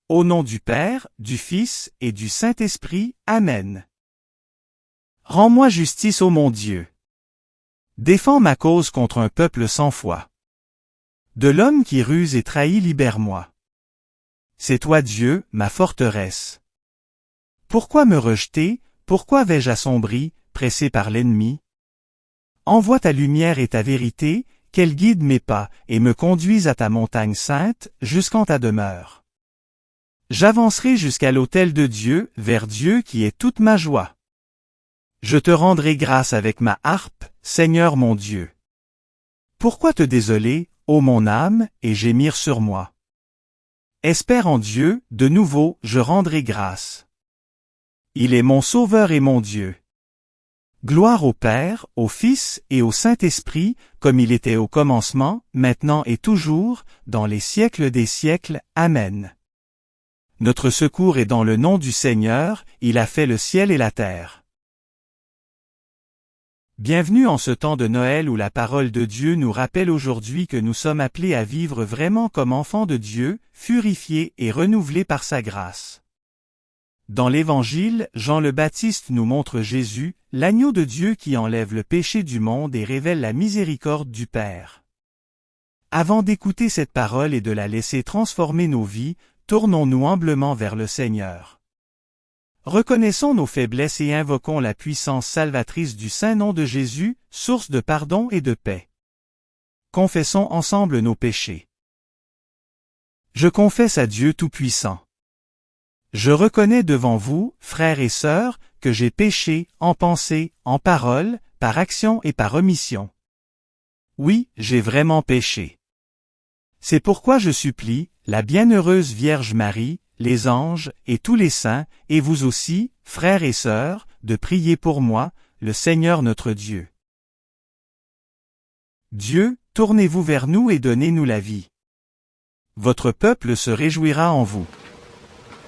Au nom du Père, du Fils et du Saint-Esprit, Amen. Rends-moi justice, ô mon Dieu. Défends ma cause contre un peuple sans foi. De l'homme qui ruse et trahit, libère-moi. C'est toi Dieu, ma forteresse. Pourquoi me rejeter, pourquoi vais-je assombri, pressé par l'ennemi? Envoie ta lumière et ta vérité, qu'elle guide mes pas, et me conduise à ta montagne sainte, jusqu'en ta demeure. J'avancerai jusqu'à l'autel de Dieu, vers Dieu qui est toute ma joie. Je te rendrai grâce avec ma harpe, Seigneur mon Dieu. Pourquoi te désoler, ô mon âme, et gémir sur moi? Espère en Dieu, de nouveau, je rendrai grâce. Il est mon Sauveur et mon Dieu. Gloire au Père, au Fils et au Saint-Esprit, comme il était au commencement, maintenant et toujours, dans les siècles des siècles. Amen. Notre secours est dans le nom du Seigneur, il a fait le ciel et la terre. Bienvenue en ce temps de Noël où la parole de Dieu nous rappelle aujourd'hui que nous sommes appelés à vivre vraiment comme enfants de Dieu, purifiés et renouvelés par sa grâce. Dans l'Évangile, Jean le Baptiste nous montre Jésus, l'agneau de Dieu qui enlève le péché du monde et révèle la miséricorde du Père. Avant d'écouter cette parole et de la laisser transformer nos vies, tournons-nous humblement vers le Seigneur. Reconnaissons nos faiblesses et invoquons la puissance salvatrice du saint nom de Jésus, source de pardon et de paix. Confessons ensemble nos péchés. Je confesse à Dieu Tout-Puissant. Je reconnais devant vous, frères et sœurs, que j'ai péché, en pensée, en parole, par action et par omission. Oui, j'ai vraiment péché. C'est pourquoi je supplie, la bienheureuse Vierge Marie, les anges, et tous les saints, et vous aussi, frères et sœurs, de prier pour moi, le Seigneur notre Dieu. Dieu, tournez-vous vers nous et donnez-nous la vie. Votre peuple se réjouira en vous.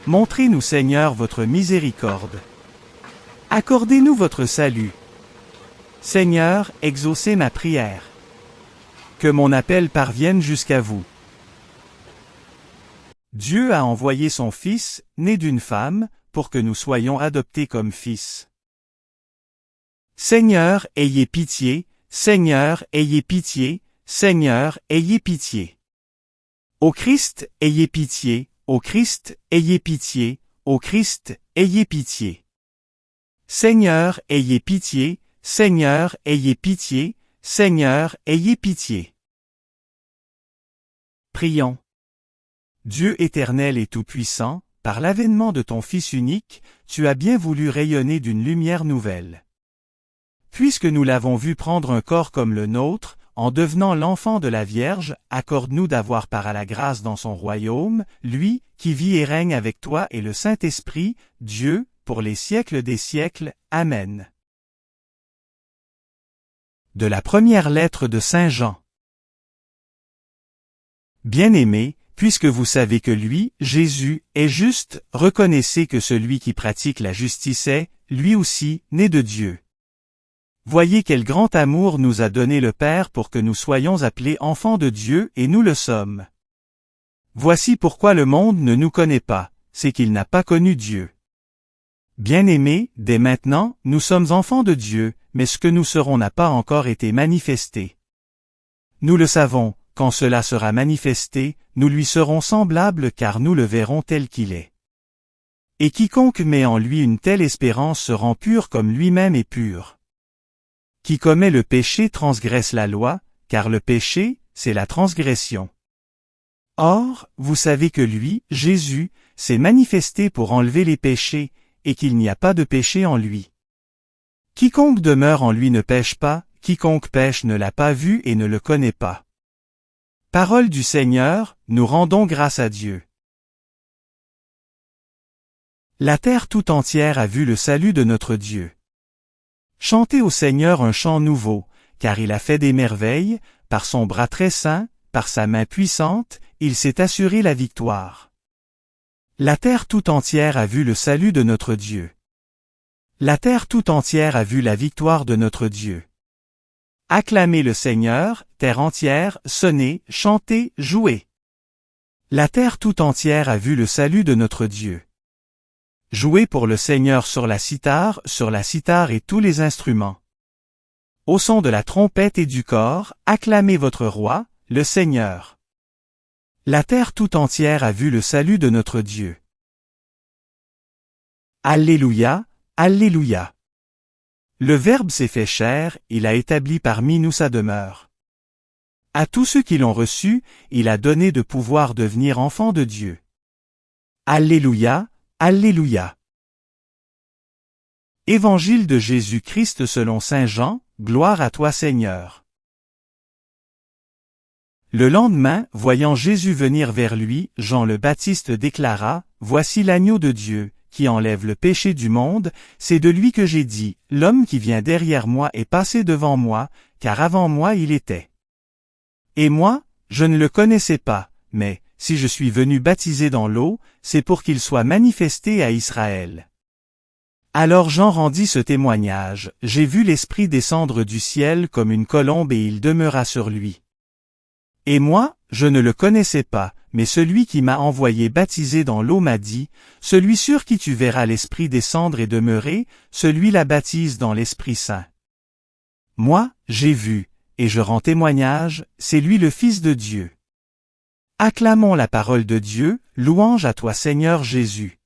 Montrez-nous, Seigneur, votre miséricorde. Accordez-nous votre salut. Seigneur, exaucez ma prière. Que mon appel parvienne jusqu'à vous. Dieu a envoyé son Fils, né d'une femme, pour que nous soyons adoptés comme fils. Seigneur, ayez pitié, Seigneur, ayez pitié, Seigneur, ayez pitié. Ô Christ, ayez pitié, ô Christ, ayez pitié, ô Christ, ayez pitié. Seigneur, ayez pitié, Seigneur, ayez pitié, Seigneur, ayez pitié. Prions. Dieu éternel et tout-puissant, par l'avènement de ton Fils unique, tu as bien voulu rayonner d'une lumière nouvelle. Puisque nous l'avons vu prendre un corps comme le nôtre, en devenant l'enfant de la Vierge, accorde-nous d'avoir part à la grâce dans son royaume, lui, qui vit et règne avec toi et le Saint-Esprit, Dieu, pour les siècles des siècles. Amen. De la première lettre de Saint Jean. Bien-aimés, puisque vous savez que lui, Jésus, est juste, reconnaissez que celui qui pratique la justice est, lui aussi, né de Dieu. Voyez quel grand amour nous a donné le Père pour que nous soyons appelés enfants de Dieu et nous le sommes. Voici pourquoi le monde ne nous connaît pas, c'est qu'il n'a pas connu Dieu. Bien-aimés, dès maintenant, nous sommes enfants de Dieu, mais ce que nous serons n'a pas encore été manifesté. Nous le savons, quand cela sera manifesté, nous lui serons semblables car nous le verrons tel qu'il est. Et quiconque met en lui une telle espérance se rend pur comme lui-même est pur. Qui commet le péché transgresse la loi, car le péché, c'est la transgression. Or, vous savez que lui, Jésus, s'est manifesté pour enlever les péchés, et qu'il n'y a pas de péché en lui. Quiconque demeure en lui ne pêche pas, quiconque pêche ne l'a pas vu et ne le connaît pas. Parole du Seigneur, nous rendons grâce à Dieu. La terre tout entière a vu le salut de notre Dieu. Chantez au Seigneur un chant nouveau, car il a fait des merveilles, par son bras très saint, par sa main puissante, il s'est assuré la victoire. La terre tout entière a vu le salut de notre Dieu. La terre tout entière a vu la victoire de notre Dieu. Acclamez le Seigneur, terre entière, sonnez, chantez, jouez. La terre tout entière a vu le salut de notre Dieu. Jouez pour le Seigneur sur la cithare et tous les instruments. Au son de la trompette et du cor, acclamez votre roi, le Seigneur. La terre tout entière a vu le salut de notre Dieu. Alléluia, Alléluia. Le Verbe s'est fait chair, il a établi parmi nous sa demeure. À tous ceux qui l'ont reçu, il a donné de pouvoir devenir enfants de Dieu. Alléluia, Alléluia. Évangile de Jésus-Christ selon saint Jean, gloire à toi Seigneur. Le lendemain, voyant Jésus venir vers lui, Jean le Baptiste déclara, « Voici l'agneau de Dieu, qui enlève le péché du monde, c'est de lui que j'ai dit, l'homme qui vient derrière moi est passé devant moi, car avant moi il était. Et moi, je ne le connaissais pas, mais, si je suis venu baptiser dans l'eau, c'est pour qu'il soit manifesté à Israël. » Alors Jean rendit ce témoignage, « J'ai vu l'Esprit descendre du ciel comme une colombe et il demeura sur lui. Et moi, je ne le connaissais pas, mais celui qui m'a envoyé baptiser dans l'eau m'a dit, celui sur qui tu verras l'Esprit descendre et demeurer, celui-là baptise dans l'Esprit Saint. Moi, j'ai vu, et je rends témoignage, c'est lui le Fils de Dieu. Acclamons la parole de Dieu, louange à toi Seigneur Jésus.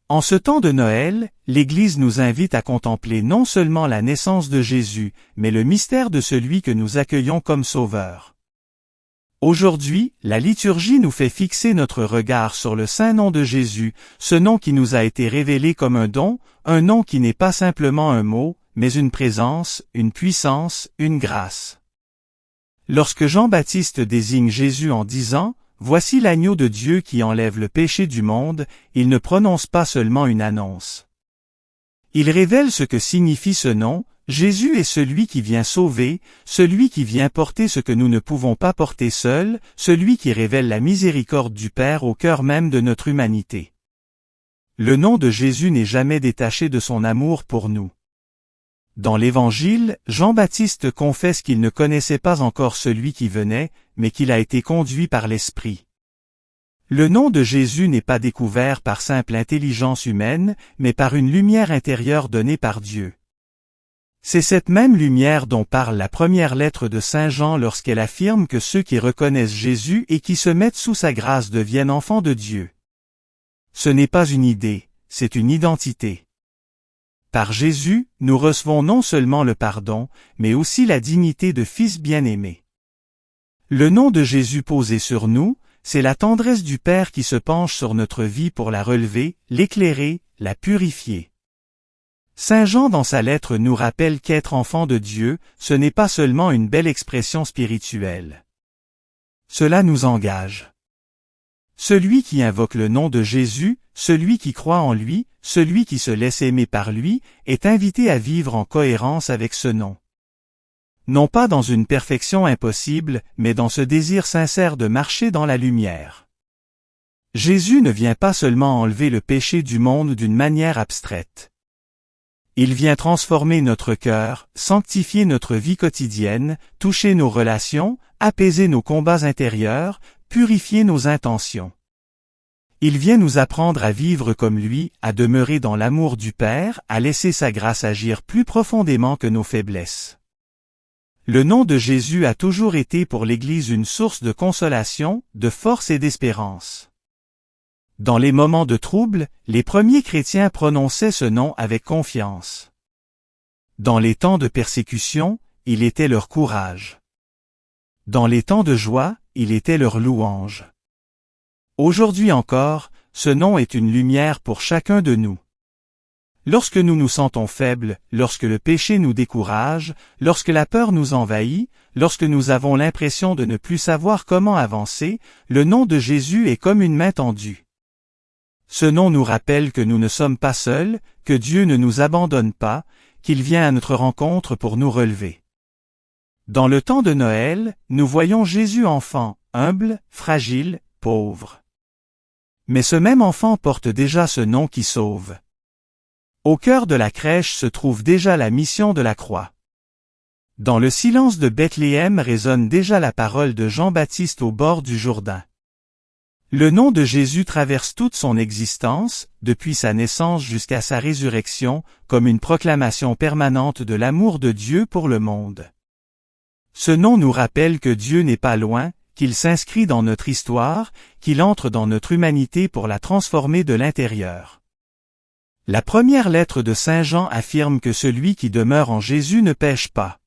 En ce temps de Noël, l'Église nous invite à contempler non seulement la naissance de Jésus, mais le mystère de celui que nous accueillons comme Sauveur. Aujourd'hui, la liturgie nous fait fixer notre regard sur le saint nom de Jésus, ce nom qui nous a été révélé comme un don, un nom qui n'est pas simplement un mot, mais une présence, une puissance, une grâce. Lorsque Jean-Baptiste désigne Jésus en disant « Voici l'agneau de Dieu qui enlève le péché du monde », il ne prononce pas seulement une annonce. Il révèle ce que signifie ce nom, Jésus est celui qui vient sauver, celui qui vient porter ce que nous ne pouvons pas porter seuls, celui qui révèle la miséricorde du Père au cœur même de notre humanité. Le nom de Jésus n'est jamais détaché de son amour pour nous. Dans l'Évangile, Jean-Baptiste confesse qu'il ne connaissait pas encore celui qui venait, mais qu'il a été conduit par l'Esprit. Le nom de Jésus n'est pas découvert par simple intelligence humaine, mais par une lumière intérieure donnée par Dieu. C'est cette même lumière dont parle la première lettre de saint Jean lorsqu'elle affirme que ceux qui reconnaissent Jésus et qui se mettent sous sa grâce deviennent enfants de Dieu. Ce n'est pas une idée, c'est une identité. Par Jésus, nous recevons non seulement le pardon, mais aussi la dignité de fils bien-aimé. Le nom de Jésus posé sur nous, c'est la tendresse du Père qui se penche sur notre vie pour la relever, l'éclairer, la purifier. Saint Jean dans sa lettre nous rappelle qu'être enfant de Dieu, ce n'est pas seulement une belle expression spirituelle. Cela nous engage. Celui qui invoque le nom de Jésus, celui qui croit en lui, celui qui se laisse aimer par lui, est invité à vivre en cohérence avec ce nom. Non pas dans une perfection impossible, mais dans ce désir sincère de marcher dans la lumière. Jésus ne vient pas seulement enlever le péché du monde d'une manière abstraite. Il vient transformer notre cœur, sanctifier notre vie quotidienne, toucher nos relations, apaiser nos combats intérieurs, purifier nos intentions. Il vient nous apprendre à vivre comme lui, à demeurer dans l'amour du Père, à laisser sa grâce agir plus profondément que nos faiblesses. Le nom de Jésus a toujours été pour l'Église une source de consolation, de force et d'espérance. Dans les moments de trouble, les premiers chrétiens prononçaient ce nom avec confiance. Dans les temps de persécution, il était leur courage. Dans les temps de joie, il était leur louange. Aujourd'hui encore, ce nom est une lumière pour chacun de nous. Lorsque nous nous sentons faibles, lorsque le péché nous décourage, lorsque la peur nous envahit, lorsque nous avons l'impression de ne plus savoir comment avancer, le nom de Jésus est comme une main tendue. Ce nom nous rappelle que nous ne sommes pas seuls, que Dieu ne nous abandonne pas, qu'il vient à notre rencontre pour nous relever. Dans le temps de Noël, nous voyons Jésus enfant, humble, fragile, pauvre. Mais ce même enfant porte déjà ce nom qui sauve. Au cœur de la crèche se trouve déjà la mission de la croix. Dans le silence de Bethléem résonne déjà la parole de Jean-Baptiste au bord du Jourdain. Le nom de Jésus traverse toute son existence, depuis sa naissance jusqu'à sa résurrection, comme une proclamation permanente de l'amour de Dieu pour le monde. Ce nom nous rappelle que Dieu n'est pas loin, qu'il s'inscrit dans notre histoire, qu'il entre dans notre humanité pour la transformer de l'intérieur. La première lettre de Saint Jean affirme que celui qui demeure en Jésus ne pêche pas.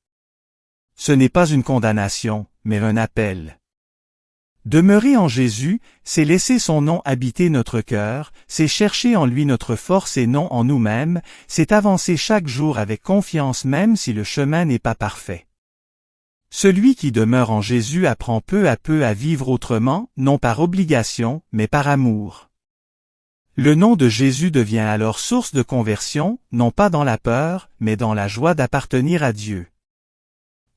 Ce n'est pas une condamnation, mais un appel. Demeurer en Jésus, c'est laisser son nom habiter notre cœur, c'est chercher en lui notre force et non en nous-mêmes, c'est avancer chaque jour avec confiance même si le chemin n'est pas parfait. Celui qui demeure en Jésus apprend peu à peu à vivre autrement, non par obligation, mais par amour. Le nom de Jésus devient alors source de conversion, non pas dans la peur, mais dans la joie d'appartenir à Dieu.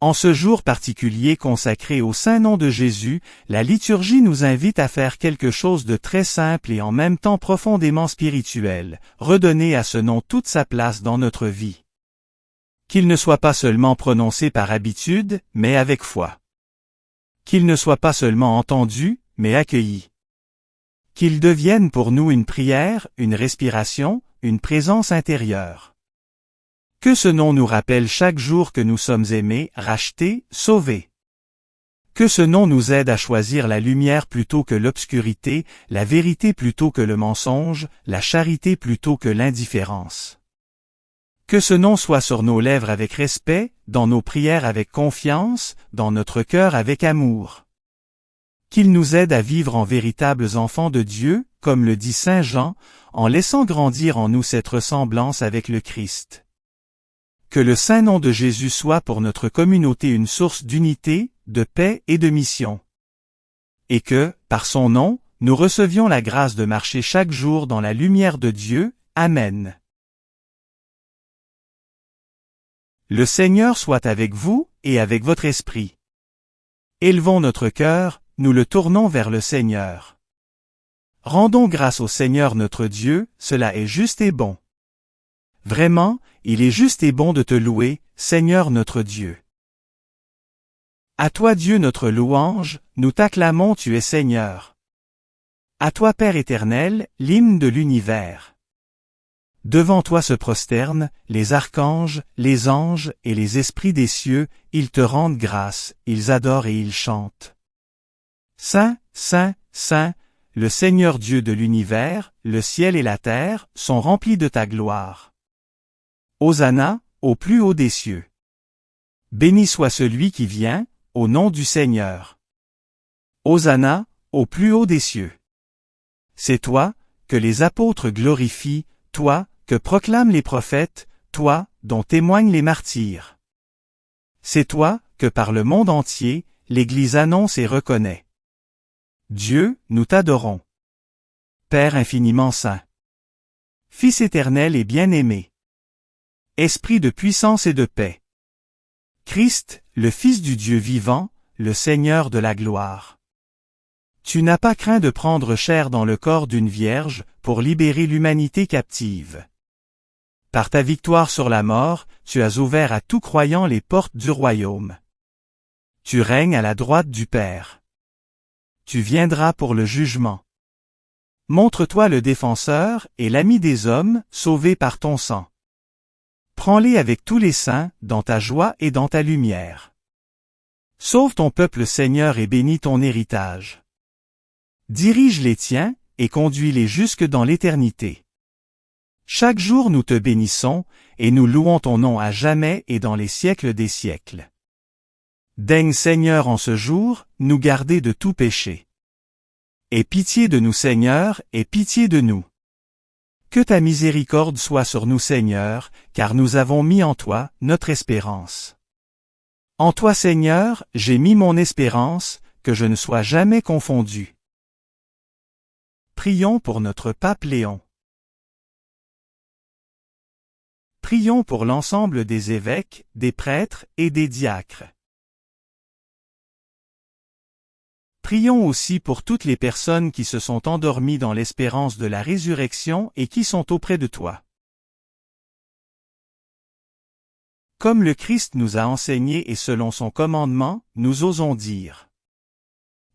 En ce jour particulier consacré au saint nom de Jésus, la liturgie nous invite à faire quelque chose de très simple et en même temps profondément spirituel, redonner à ce nom toute sa place dans notre vie. Qu'il ne soit pas seulement prononcé par habitude, mais avec foi. Qu'il ne soit pas seulement entendu, mais accueilli. Qu'il devienne pour nous une prière, une respiration, une présence intérieure. Que ce nom nous rappelle chaque jour que nous sommes aimés, rachetés, sauvés. Que ce nom nous aide à choisir la lumière plutôt que l'obscurité, la vérité plutôt que le mensonge, la charité plutôt que l'indifférence. Que ce nom soit sur nos lèvres avec respect, dans nos prières avec confiance, dans notre cœur avec amour. Qu'il nous aide à vivre en véritables enfants de Dieu, comme le dit Saint Jean, en laissant grandir en nous cette ressemblance avec le Christ. Que le saint nom de Jésus soit pour notre communauté une source d'unité, de paix et de mission. Et que, par son nom, nous recevions la grâce de marcher chaque jour dans la lumière de Dieu. Amen. Le Seigneur soit avec vous, et avec votre esprit. Élevons notre cœur, nous le tournons vers le Seigneur. Rendons grâce au Seigneur notre Dieu, cela est juste et bon. Vraiment, il est juste et bon de te louer, Seigneur notre Dieu. À toi Dieu notre louange, nous t'acclamons, tu es Seigneur. À toi Père éternel, l'hymne de l'univers. Devant toi se prosternent les archanges, les anges et les esprits des cieux, ils te rendent grâce, ils adorent et ils chantent. Saint, Saint, Saint, le Seigneur Dieu de l'univers, le ciel et la terre sont remplis de ta gloire. Hosanna, au plus haut des cieux. Béni soit celui qui vient, au nom du Seigneur. Hosanna, au plus haut des cieux. C'est toi, que les apôtres glorifient, toi, que proclament les prophètes, toi, dont témoignent les martyrs. C'est toi, que par le monde entier, l'Église annonce et reconnaît. Dieu, nous t'adorons. Père infiniment saint. Fils éternel et bien-aimé. Esprit de puissance et de paix. Christ, le Fils du Dieu vivant, le Seigneur de la gloire. Tu n'as pas craint de prendre chair dans le corps d'une vierge, pour libérer l'humanité captive. Par ta victoire sur la mort, tu as ouvert à tout croyant les portes du royaume. Tu règnes à la droite du Père. Tu viendras pour le jugement. Montre-toi le défenseur et l'ami des hommes, sauvés par ton sang. Prends-les avec tous les saints, dans ta joie et dans ta lumière. Sauve ton peuple Seigneur et bénis ton héritage. Dirige les tiens, et conduis-les jusque dans l'éternité. Chaque jour nous te bénissons, et nous louons ton nom à jamais et dans les siècles des siècles. Daigne Seigneur en ce jour, nous garder de tout péché. Aie pitié de nous Seigneur, aie pitié de nous. Que ta miséricorde soit sur nous Seigneur, car nous avons mis en toi notre espérance. En toi Seigneur, j'ai mis mon espérance, que je ne sois jamais confondu. Prions pour notre pape Léon. Prions pour l'ensemble des évêques, des prêtres et des diacres. Prions aussi pour toutes les personnes qui se sont endormies dans l'espérance de la résurrection et qui sont auprès de toi. Comme le Christ nous a enseigné et selon son commandement, nous osons dire.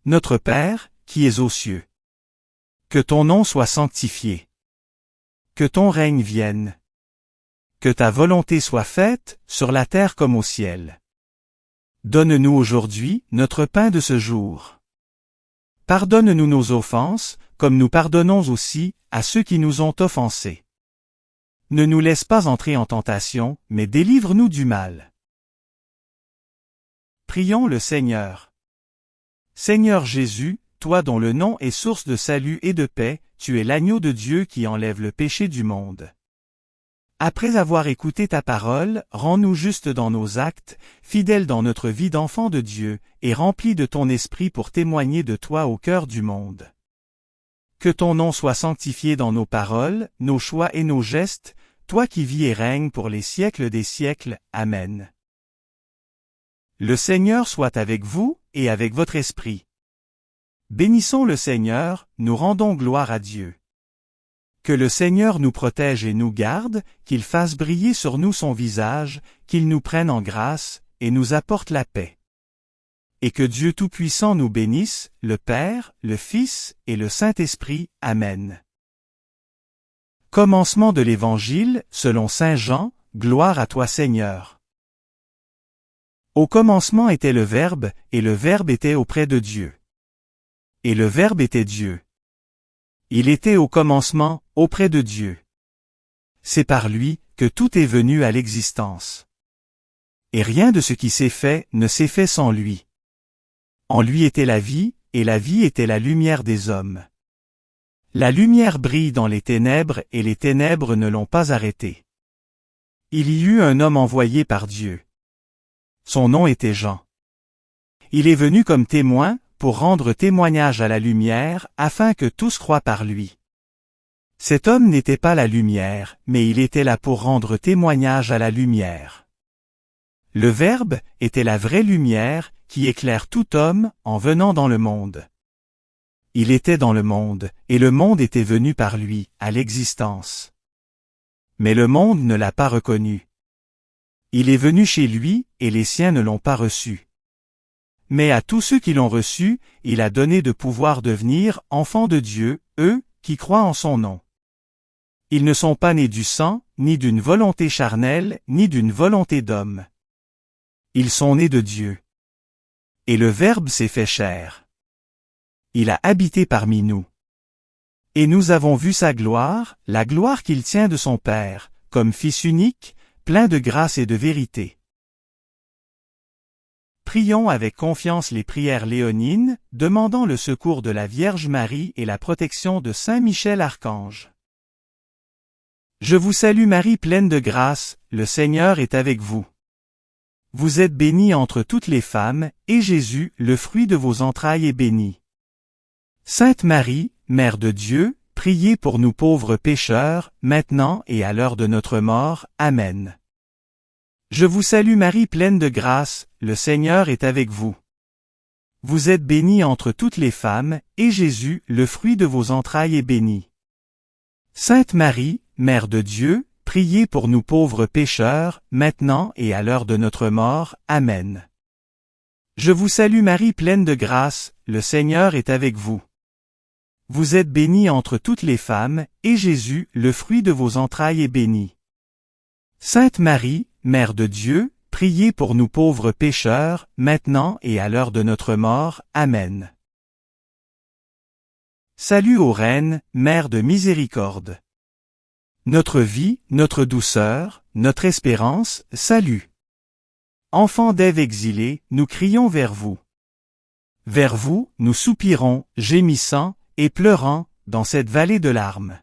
Notre Père, qui es aux cieux. Que ton nom soit sanctifié. Que ton règne vienne. Que ta volonté soit faite, sur la terre comme au ciel. Donne-nous aujourd'hui notre pain de ce jour. Pardonne-nous nos offenses, comme nous pardonnons aussi à ceux qui nous ont offensés. Ne nous laisse pas entrer en tentation, mais délivre-nous du mal. Prions le Seigneur. Seigneur Jésus, toi dont le nom est source de salut et de paix, tu es l'agneau de Dieu qui enlève le péché du monde. Après avoir écouté ta parole, rends-nous justes dans nos actes, fidèles dans notre vie d'enfant de Dieu, et remplis de ton esprit pour témoigner de toi au cœur du monde. Que ton nom soit sanctifié dans nos paroles, nos choix et nos gestes, toi qui vis et règnes pour les siècles des siècles. Amen. Le Seigneur soit avec vous, et avec votre esprit. Bénissons le Seigneur, nous rendons gloire à Dieu. Que le Seigneur nous protège et nous garde, qu'il fasse briller sur nous son visage, qu'il nous prenne en grâce, et nous apporte la paix. Et que Dieu Tout-Puissant nous bénisse, le Père, le Fils et le Saint-Esprit. Amen. Commencement de l'Évangile, selon saint Jean, gloire à toi Seigneur. Au commencement était le Verbe, et le Verbe était auprès de Dieu. Et le Verbe était Dieu. Il était au commencement, auprès de Dieu. C'est par lui que tout est venu à l'existence. Et rien de ce qui s'est fait ne s'est fait sans lui. En lui était la vie, et la vie était la lumière des hommes. La lumière brille dans les ténèbres et les ténèbres ne l'ont pas arrêtée. Il y eut un homme envoyé par Dieu. Son nom était Jean. Il est venu comme témoin, pour rendre témoignage à la lumière, afin que tous croient par lui. Cet homme n'était pas la lumière, mais il était là pour rendre témoignage à la lumière. Le Verbe était la vraie lumière, qui éclaire tout homme, en venant dans le monde. Il était dans le monde, et le monde était venu par lui, à l'existence. Mais le monde ne l'a pas reconnu. Il est venu chez lui, et les siens ne l'ont pas reçu. Mais à tous ceux qui l'ont reçu, il a donné de pouvoir devenir enfants de Dieu, eux, qui croient en son nom. Ils ne sont pas nés du sang, ni d'une volonté charnelle, ni d'une volonté d'homme. Ils sont nés de Dieu. Et le Verbe s'est fait chair. Il a habité parmi nous. Et nous avons vu sa gloire, la gloire qu'il tient de son Père, comme Fils unique, plein de grâce et de vérité. Prions avec confiance les prières léonines, demandant le secours de la Vierge Marie et la protection de Saint Michel Archange. Je vous salue Marie pleine de grâce, le Seigneur est avec vous. Vous êtes bénie entre toutes les femmes, et Jésus, le fruit de vos entrailles, est béni. Sainte Marie, Mère de Dieu, priez pour nous pauvres pécheurs, maintenant et à l'heure de notre mort. Amen. Je vous salue Marie pleine de grâce, le Seigneur est avec vous. Vous êtes bénie entre toutes les femmes, et Jésus, le fruit de vos entrailles, est béni. Sainte Marie, Mère de Dieu, priez pour nous pauvres pécheurs, maintenant et à l'heure de notre mort. Amen. Je vous salue Marie pleine de grâce, le Seigneur est avec vous. Vous êtes bénie entre toutes les femmes, et Jésus, le fruit de vos entrailles, est béni. Sainte Marie, Mère de Dieu, priez pour nous pauvres pécheurs, maintenant et à l'heure de notre mort. Amen. Salut ô Reine, Mère de miséricorde. Notre vie, notre douceur, notre espérance, salut. Enfants d'Ève exilés, nous crions vers vous. Vers vous, nous soupirons, gémissant, et pleurant, dans cette vallée de larmes.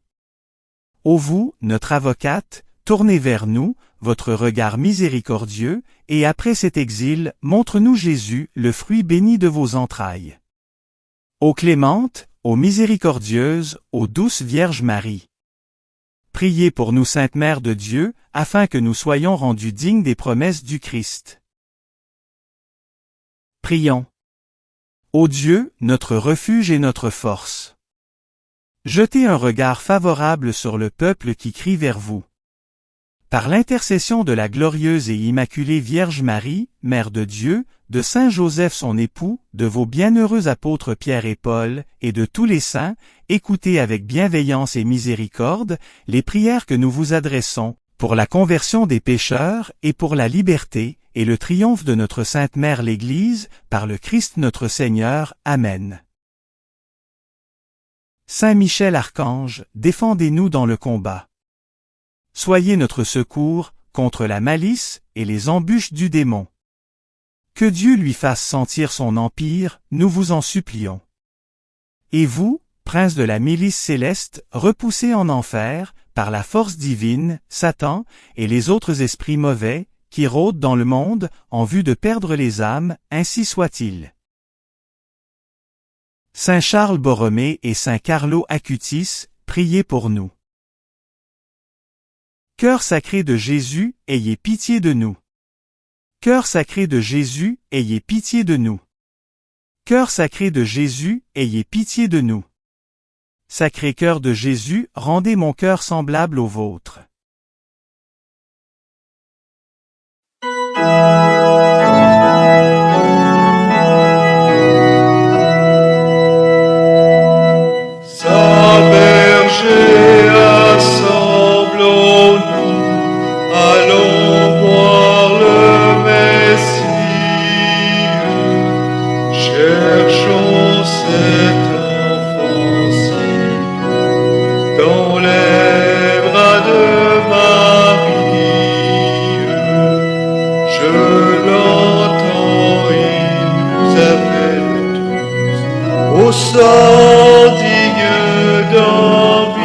Ô vous, notre avocate, tournez vers nous, votre regard miséricordieux, et après cet exil, montre-nous Jésus, le fruit béni de vos entrailles. Ô clémente, ô miséricordieuse, ô douce Vierge Marie. Priez pour nous Sainte Mère de Dieu, afin que nous soyons rendus dignes des promesses du Christ. Prions. Ô Dieu, notre refuge et notre force. Jetez un regard favorable sur le peuple qui crie vers vous. par l'intercession de la glorieuse et immaculée Vierge Marie, Mère de Dieu, de Saint Joseph son époux, de vos bienheureux apôtres Pierre et Paul, et de tous les saints, écoutez avec bienveillance et miséricorde les prières que nous vous adressons, pour la conversion des pécheurs, et pour la liberté, et le triomphe de notre Sainte Mère l'Église, par le Christ notre Seigneur. Amen. Saint Michel Archange, défendez-nous dans le combat. Soyez notre secours, contre la malice et les embûches du démon. Que Dieu lui fasse sentir son empire, nous vous en supplions. Et vous, prince de la milice céleste, repoussez en enfer, par la force divine, Satan, et les autres esprits mauvais, qui rôdent dans le monde, en vue de perdre les âmes, ainsi soit-il. Saint Charles Borromée et Saint Carlo Acutis, priez pour nous. Cœur sacré de Jésus, ayez pitié de nous. Cœur sacré de Jésus, ayez pitié de nous. Cœur sacré de Jésus, ayez pitié de nous. Sacré cœur de Jésus, rendez mon cœur semblable au vôtre. Saint berger, assemblons-nous, allons voir le Messie. Cherchons cet enfant-ci dans les bras de Marie. Je l'entends, il nous appelle tous au sort digne d'envie.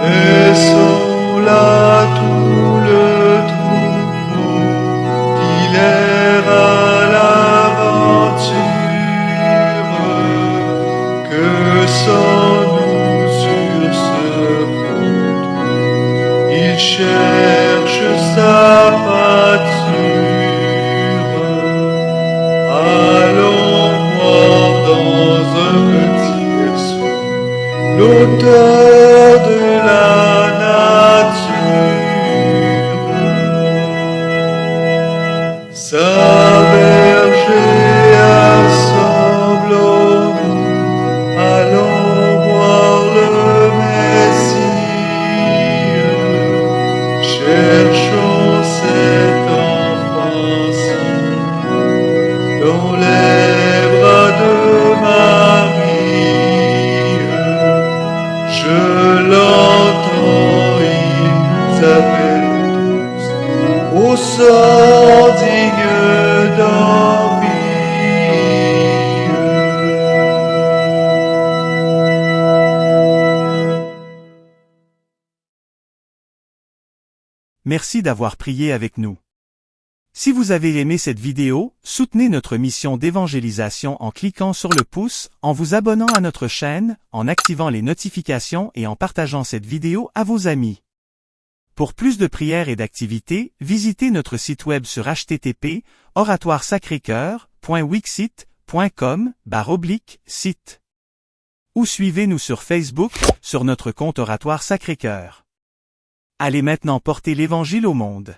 Laissons là tout le troupeau qu'il erre à l'aventure, que sans nous sur ce monde il cherche sa pâture. Allons voir dans un petit berceau l'auteur de la nature. Saint berger, assemblons-nous, allons voir le Messie. Cherchons cet enfant-ci dans les bras de Marie. Je l'entends, il nous appelle tous au sort digne d'envie. Merci d'avoir prié avec nous. Si vous avez aimé cette vidéo, soutenez notre mission d'évangélisation en cliquant sur le pouce, en vous abonnant à notre chaîne, en activant les notifications et en partageant cette vidéo à vos amis. Pour plus de prières et d'activités, visitez notre site web sur http://oratoiresacrécoeur.wixsite.com/site. Ou suivez-nous sur Facebook, sur notre compte Oratoire Sacré-Cœur. Allez maintenant porter l'Évangile au monde.